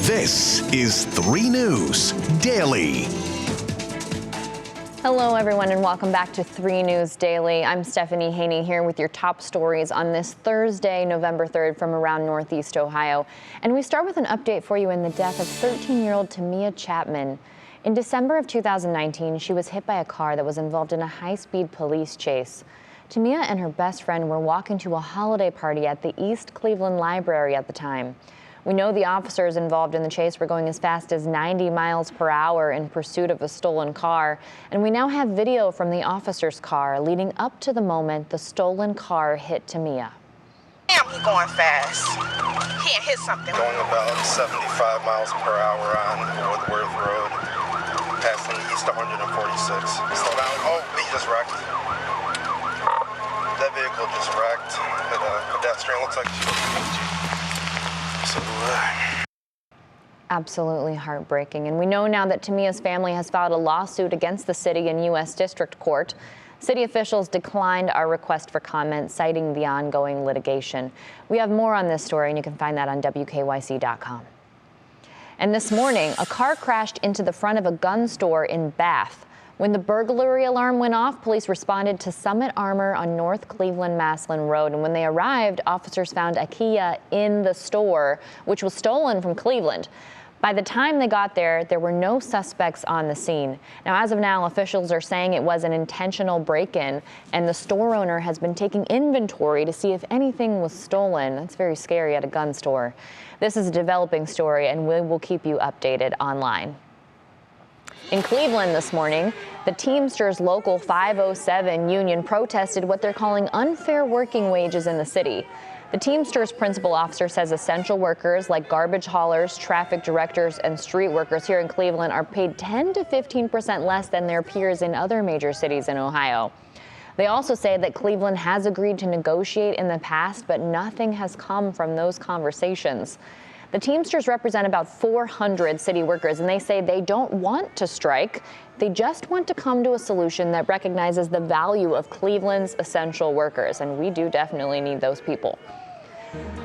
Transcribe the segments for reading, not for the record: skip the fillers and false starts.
This is 3 News Daily. Hello, everyone, and welcome back to 3 News Daily. I'm Stephanie Haney here with your top stories on this Thursday, November 3rd, from around Northeast Ohio. And we start with an update for you in the death of 13-year-old Tamia Chappman. In December of 2019, she was hit by a car that was involved in a high-speed police chase. Tamia and her best friend were walking to a holiday party at the East Cleveland Library at the time. We know the officers involved in the chase were going as fast as 90 miles per hour in pursuit of a stolen car, and we now have video from the officer's car leading up to the moment the stolen car hit Tamia. Damn, he going fast. He hit something. Going about 75 miles per hour on Woodworth Road, passing east 146. Slow down. Oh, he just wrecked. That vehicle just wrecked. Hit a pedestrian. Looks like she was Absolutely heartbreaking. And we know now that Tamia's family has filed a lawsuit against the city in U.S. District Court. City officials declined our request for comment, citing the ongoing litigation. We have more on this story, and you can find that on WKYC.com. And this morning, a car crashed into the front of a gun store in Bath. When the burglary alarm went off, police responded to Summit Armory on North Cleveland-Maslin Road. And when they arrived, officers found a Kia in the store, which was stolen from Cleveland. By the time they got there, there were no suspects on the scene. Now, as of now, officials are saying it was an intentional break-in, and the store owner has been taking inventory to see if anything was stolen. That's very scary at a gun store. This is a developing story, and we will keep you updated online. In Cleveland this morning, the Teamsters Local 507 union protested what they're calling unfair working wages in the city. The Teamsters principal officer says essential workers like garbage haulers, traffic directors, and street workers here in Cleveland are paid 10 to 15% less than their peers in other major cities in Ohio. They also say that Cleveland has agreed to negotiate in the past, but nothing has come from those conversations. The Teamsters represent about 400 city workers, and they say they don't want to strike. They just want to come to a solution that recognizes the value of Cleveland's essential workers, and we do definitely need those people.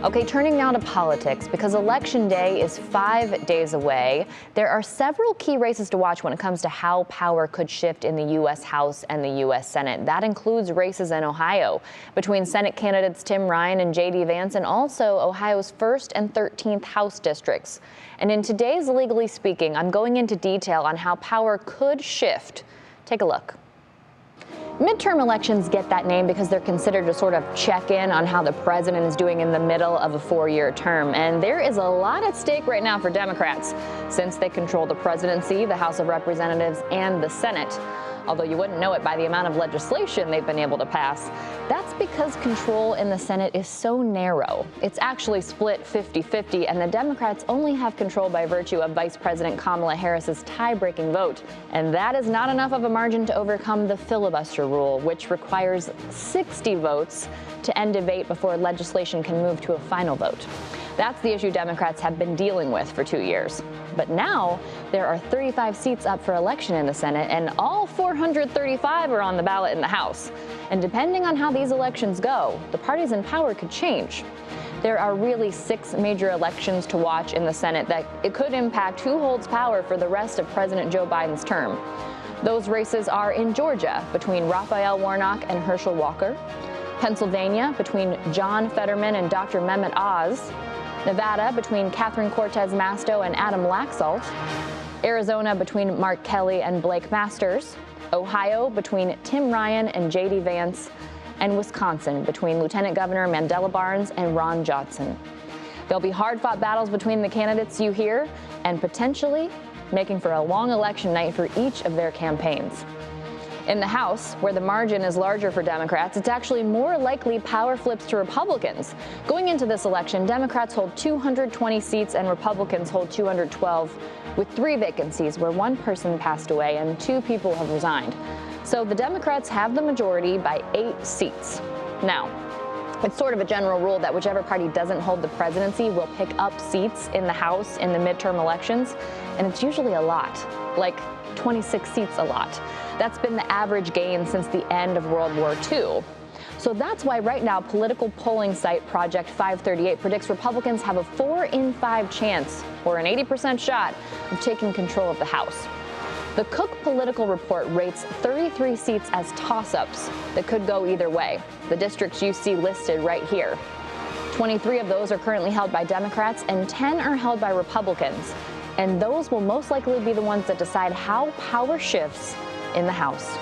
Okay, turning now to politics, because Election Day is 5 days away. There are several key races to watch when it comes to how power could shift in the U.S. House and the U.S. Senate. That includes races in Ohio between Senate candidates Tim Ryan and J.D. Vance, and also Ohio's 1st and 13th House districts. And in today's Legally Speaking, I'm going into detail on how power could shift. Take a look. Midterm elections get that name because they're considered to sort of check in on how the president is doing in the middle of a 4-year term. And there is a lot at stake right now for Democrats, since they control the presidency, the House of Representatives, and the Senate. Although you wouldn't know it by the amount of legislation they've been able to pass. That's because control in the Senate is so narrow. It's actually split 50-50, and the Democrats only have control by virtue of Vice President Kamala Harris's tie-breaking vote. And that is not enough of a margin to overcome the filibuster rule, which requires 60 votes to end debate before legislation can move to a final vote. That's the issue Democrats have been dealing with for 2 years. But now there are 35 seats up for election in the Senate, and all 435 are on the ballot in the House. And depending on how these elections go, the parties in power could change. There are really 6 major elections to watch in the Senate that it could impact who holds power for the rest of President Joe Biden's term. Those races are in Georgia between Raphael Warnock and Herschel Walker, Pennsylvania between John Fetterman and Dr. Mehmet Oz, Nevada between Catherine Cortez Masto and Adam Laxalt, Arizona between Mark Kelly and Blake Masters, Ohio between Tim Ryan and J.D. Vance, and Wisconsin between Lieutenant Governor Mandela Barnes and Ron Johnson. There'll be hard-fought battles between the candidates you hear, and potentially making for a long election night for each of their campaigns. In the House, where the margin is larger for Democrats, it's actually more likely power flips to Republicans. Going into this election, Democrats hold 220 seats and Republicans hold 212, with 3 vacancies where 1 person passed away and 2 people have resigned. So the Democrats have the majority by 8 seats. Now, it's sort of a general rule that whichever party doesn't hold the presidency will pick up seats in the House in the midterm elections, and it's usually a lot, like 26 seats a lot. That's been the average gain since the end of World War II. So that's why right now political polling site Project 538 predicts Republicans have a 4 in 5 chance, or an 80% shot, of taking control of the House. The Cook Political Report rates 33 seats as toss-ups that could go either way. The districts you see listed right here. 23 of those are currently held by Democrats and 10 are held by Republicans. And those will most likely be the ones that decide how power shifts in the House.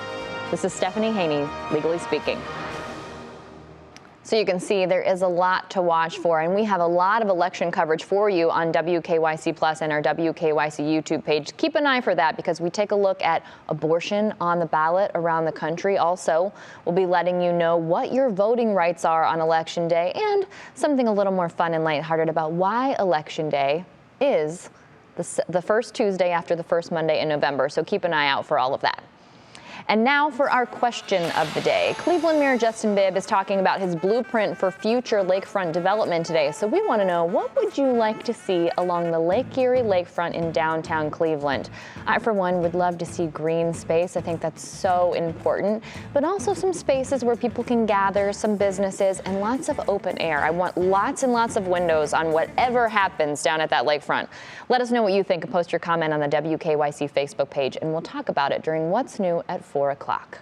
This is Stephanie Haney, Legally Speaking. So you can see there is a lot to watch for, and we have a lot of election coverage for you on WKYC Plus and our WKYC YouTube page. Keep an eye for that because we take a look at abortion on the ballot around the country. Also, we'll be letting you know what your voting rights are on Election Day and something a little more fun and lighthearted about why Election Day is the first Tuesday after the first Monday in November. So keep an eye out for all of that. And now for our question of the day. Cleveland Mayor Justin Bibb is talking about his blueprint for future lakefront development today. So we want to know, what would you like to see along the Lake Erie lakefront in downtown Cleveland? I, for one, would love to see green space. I think that's so important, but also some spaces where people can gather, some businesses, and lots of open air. I want lots and lots of windows on whatever happens down at that lakefront. Let us know what you think and post your comment on the WKYC Facebook page, and we'll talk about it during What's New at 4 o'clock.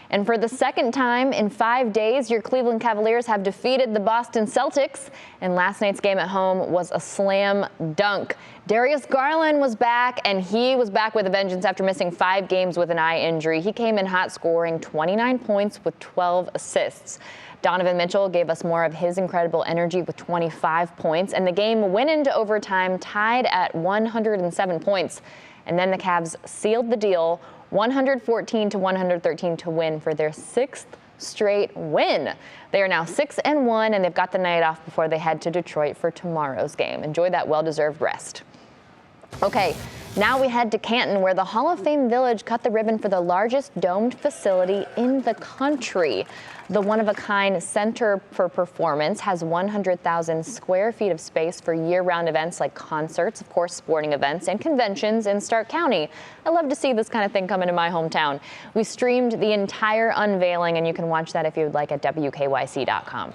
And for the second time in 5 days, your Cleveland Cavaliers have defeated the Boston Celtics, and last night's game at home was a slam dunk. Darius Garland was back, and he was back with a vengeance after missing 5 games with an eye injury. He came in hot, scoring 29 points with 12 assists. Donovan Mitchell gave us more of his incredible energy with 25 points, and the game went into overtime tied at 107 points. And then the Cavs sealed the deal, 114-113 to win for their 6th straight win. They are now 6-1, and they've got the night off before they head to Detroit for tomorrow's game. Enjoy that well-deserved rest. Okay, now we head to Canton, where the Hall of Fame Village cut the ribbon for the largest domed facility in the country. The one-of-a-kind Center for Performance has 100,000 square feet of space for year-round events like concerts, of course, sporting events, and conventions in Stark County. I love to see this kind of thing come into my hometown. We streamed the entire unveiling, and you can watch that if you would like at WKYC.com.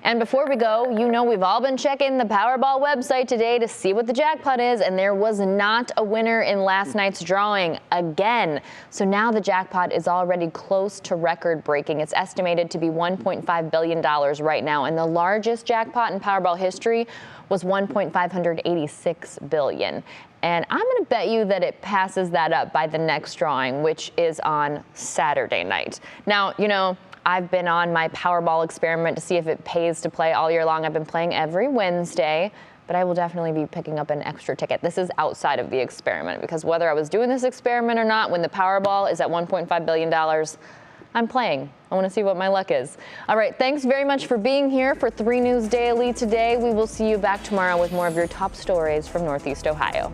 And before we go, you know we've all been checking the Powerball website today to see what the jackpot is, and there was not a winner in last night's drawing again. So now the jackpot is already close to record breaking. It's estimated to be $1.5 billion right now, and the largest jackpot in Powerball history was $1.586 billion. And I'm going to bet you that it passes that up by the next drawing, which is on Saturday night. Now, you know, I've been on my Powerball experiment to see if it pays to play all year long. I've been playing every Wednesday, but I will definitely be picking up an extra ticket. This is outside of the experiment, because whether I was doing this experiment or not, when the Powerball is at $1.5 billion, I'm playing. I want to see what my luck is. All right, thanks very much for being here for 3 News Daily today. We will see you back tomorrow with more of your top stories from Northeast Ohio.